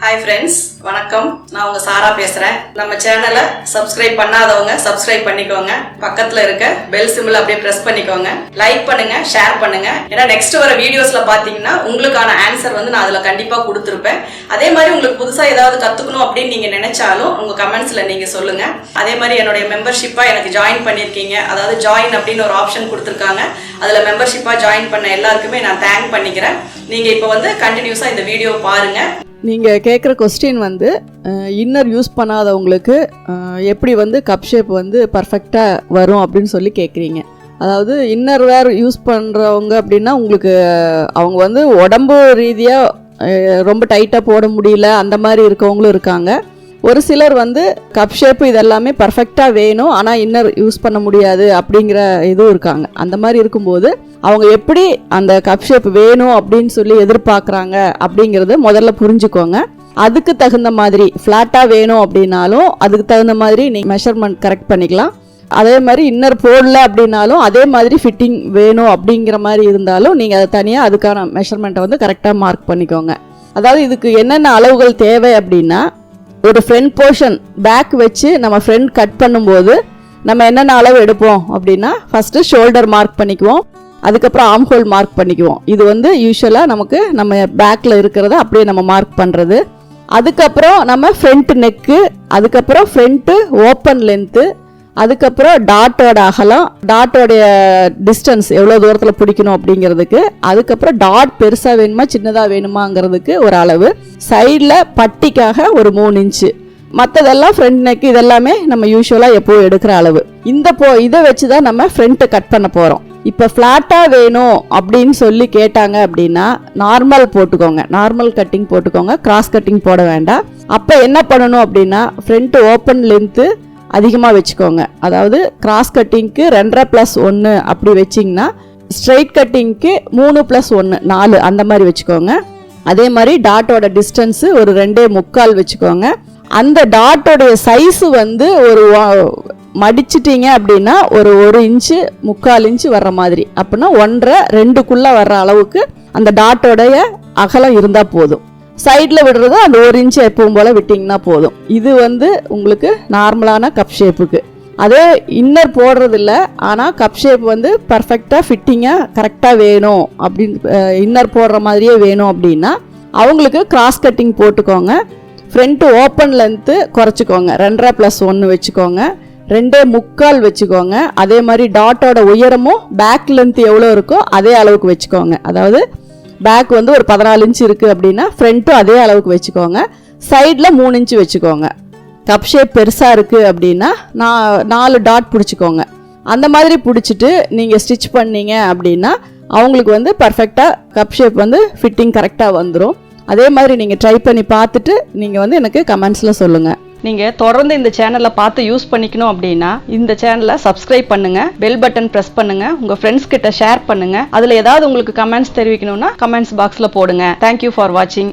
Hi friends, வணக்கம். நான் உங்க சாரா பேசுறேன். நம்ம சேனலை சப்ஸ்கிரைப் பண்ணாதவங்க சப்ஸ்கிரைப் பண்ணிக்கோங்க. பக்கத்துல இருக்க பெல் சிம்பிள் அப்படியே பிரஸ் பண்ணிக்கோங்க. லைக் பண்ணுங்க, ஷேர் பண்ணுங்க. ஏன்னா நெக்ஸ்ட் வர வீடியோஸ்ல பாத்தீங்கன்னா உங்களுக்கான ஆன்சர் வந்து நான் அதுல கண்டிப்பா கொடுத்துருப்பேன். அதே மாதிரி உங்களுக்கு புதுசா ஏதாவது கத்துக்கணும் அப்படின்னு நீங்க நினைச்சாலும் உங்க கமெண்ட்ஸ்ல நீங்க சொல்லுங்க. அதே மாதிரி என்னுடைய மெம்பர்ஷிப்பா எனக்கு ஜாயின் பண்ணிருக்கீங்க. அதாவது ஜாயின் அப்படின்னு ஒரு ஆப்ஷன் கொடுத்துருக்காங்க. அதுல மெம்பர்ஷிப்பா ஜாயின் பண்ண எல்லாருக்குமே நான் தேங்க் பண்ணிக்கிறேன். நீங்க இப்போ வந்து கண்டினியூஸா இந்த வீடியோ பாருங்க. நீங்கள் கேட்குற கொஸ்டின் வந்து இன்னர் யூஸ் பண்ணாதவங்களுக்கு எப்படி வந்து கப் ஷேப் வந்து பர்ஃபெக்டாக வரும் அப்படின்னு சொல்லி கேட்குறீங்க. அதாவது இன்னர் வேர் யூஸ் பண்ணுறவங்க அப்படின்னா உங்களுக்கு அவங்க வந்து உடம்பு ரீதியாக ரொம்ப டைட்டாக போட முடியல அந்த மாதிரி இருக்கவங்களும் இருக்காங்க. ஒரு சிலர் வந்து கப் ஷேப்பு இதெல்லாமே பர்ஃபெக்டாக வேணும் ஆனால் இன்னர் யூஸ் பண்ண முடியாது அப்படிங்கிற இதுவும் இருக்காங்க. அந்த மாதிரி இருக்கும்போது அவங்க எப்படி அந்த கப் ஷேப் வேணும் அப்படின்னு சொல்லி எதிர்பார்க்குறாங்க அப்படிங்கிறது முதல்ல புரிஞ்சுக்கோங்க. அதுக்கு தகுந்த மாதிரி ஃப்ளாட்டாக வேணும் அப்படின்னாலும் அதுக்கு தகுந்த மாதிரி நீங்கள் மெஷர்மெண்ட் கரெக்ட் பண்ணிக்கலாம். அதே மாதிரி இன்னர் போடல அப்படின்னாலும் அதே மாதிரி ஃபிட்டிங் வேணும் அப்படிங்கிற மாதிரி இருந்தாலும் நீங்கள் அதை தனியாக அதுக்கான மெஷர்மெண்ட்டை வந்து கரெக்டாக மார்க் பண்ணிக்கோங்க. அதாவது இதுக்கு என்னென்ன அளவுகள் தேவை அப்படின்னா, ஒரு ஃப்ரண்ட் போர்ஷன் பேக் வச்சு நம்ம ஃப்ரண்ட் கட் பண்ணும்போது நம்ம என்னென்ன அளவு எடுப்போம் அப்படின்னா, ஃபஸ்ட்டு ஷோல்டர் மார்க் பண்ணிக்குவோம், அதுக்கப்புறம் ஆர்ம் ஹோல் மார்க் பண்ணிக்குவோம். இது வந்து யூஸ்வலாக நமக்கு நம்ம பேக்கில் இருக்கிறத அப்படியே நம்ம மார்க் பண்ணுறது. அதுக்கப்புறம் நம்ம ஃப்ரண்ட் நெக்கு, அதுக்கப்புறம் ஃப்ரண்ட்டு ஓப்பன் லென்த்து, அதுக்கப்புறம் டாட்டோட அகலம், டாட்டோடைய டிஸ்டன்ஸ் எவ்வளோ தூரத்தில் பிடிக்கணும் அப்படிங்கிறதுக்கு, அதுக்கப்புறம் டாட் பெருசாக வேணுமா சின்னதாக வேணுமாங்கிறதுக்கு ஒரு அளவு, சைடில் பட்டிக்காக ஒரு 3 இன்ச்சு, மற்றதெல்லாம் ஃப்ரண்ட் நெக் இதெல்லாமே நம்ம யூஸ்வலாக எப்போது எடுக்கிற அளவு. இதை வச்சு தான் நம்ம ஃப்ரண்ட்டை கட் பண்ண போகிறோம். இப்போ ஃப்ளாட்டாக வேணும் அப்படின்னு சொல்லி கேட்டாங்க அப்படின்னா நார்மல் போட்டுக்கோங்க, நார்மல் கட்டிங் போட்டுக்கோங்க, கிராஸ் கட்டிங் போட வேண்டாம். அப்போ என்ன பண்ணணும் அப்படின்னா, ஃப்ரண்ட் ஓப்பன் லென்த்து அதிகமாக வச்சுக்கோங்க. அதாவது கிராஸ் கட்டிங்க்கு 2.5+1 அப்படி வச்சிங்கன்னா, ஸ்ட்ரெயிட் கட்டிங்க்கு 3+1 4 அந்த மாதிரி வச்சுக்கோங்க. அதே மாதிரி டாட்டோட டிஸ்டன்ஸு ஒரு 2.25 வச்சுக்கோங்க. அந்த டாட்டோடைய சைஸு வந்து ஒரு மடிச்சிட்டிங்க அப்படின்னா ஒரு 1 இன்ச்சு 3/4 இன்ச்சு வர்ற மாதிரி, அப்படின்னா 1.5 2க்குள்ளே வர்ற அளவுக்கு அந்த டாட்டோடைய அகலம் இருந்தால் போதும். சைடில் விடுறது அந்த 1 இன்ச்சு எப்பவும் போல் விட்டிங்கன்னா போதும். இது வந்து உங்களுக்கு நார்மலான கப் ஷேப்புக்கு. அதே இன்னர் போடுறதில்ல, ஆனால் கப் ஷேப் வந்து பர்ஃபெக்டாக ஃபிட்டிங்காக கரெக்டாக வேணும் அப்படின்னு இன்னர் போடுற மாதிரியே வேணும் அப்படின்னா அவங்களுக்கு கிராஸ் கட்டிங் போட்டுக்கோங்க. ஃப்ரண்ட்டு ஓப்பன் லென்த்து குறைச்சிக்கோங்க, 2.5+1 வச்சுக்கோங்க, 2.25 வச்சுக்கோங்க. அதே மாதிரி டாட்டோட உயரமும் பேக் லென்த் எவ்வளோ இருக்கோ அதே அளவுக்கு வச்சுக்கோங்க. அதாவது பேக் வந்து ஒரு 14 இன்ச்சு இருக்குது அப்படின்னா ஃப்ரண்ட்டும் அதே அளவுக்கு வச்சுக்கோங்க. சைடில் 3 இன்ச்சு வச்சுக்கோங்க. கப் ஷேப் பெருசாக இருக்குது அப்படின்னா 4 டாட் பிடிச்சிக்கோங்க. அந்த மாதிரி பிடிச்சிட்டு நீங்கள் ஸ்டிச் பண்ணீங்க அப்படின்னா அவங்களுக்கு வந்து பர்ஃபெக்டாக கப் ஷேப் வந்து ஃபிட்டிங் கரெக்டாக வந்துடும். அதே மாதிரி நீங்கள் ட்ரை பண்ணி பார்த்துட்டு நீங்கள் வந்து எனக்கு கமெண்ட்ஸில் சொல்லுங்கள். நீங்கள் தொடர்ந்து இந்த சேனலை பார்த்து யூஸ் பண்ணிக்கணும் அப்படின்னா இந்த சேனலை சப்ஸ்கிரைப் பண்ணுங்கள், பெல் பட்டன் ப்ரெஸ் பண்ணுங்கள், உங்கள் ஃப்ரெண்ட்ஸ் கிட்ட ஷேர் பண்ணுங்கள். அதில் ஏதாவது உங்களுக்கு கமெண்ட்ஸ் தெரிவிக்கணும்னா கமெண்ட்ஸ் பாக்ஸில் போடுங்க. தேங்க்யூ ஃபார் வாட்சிங்.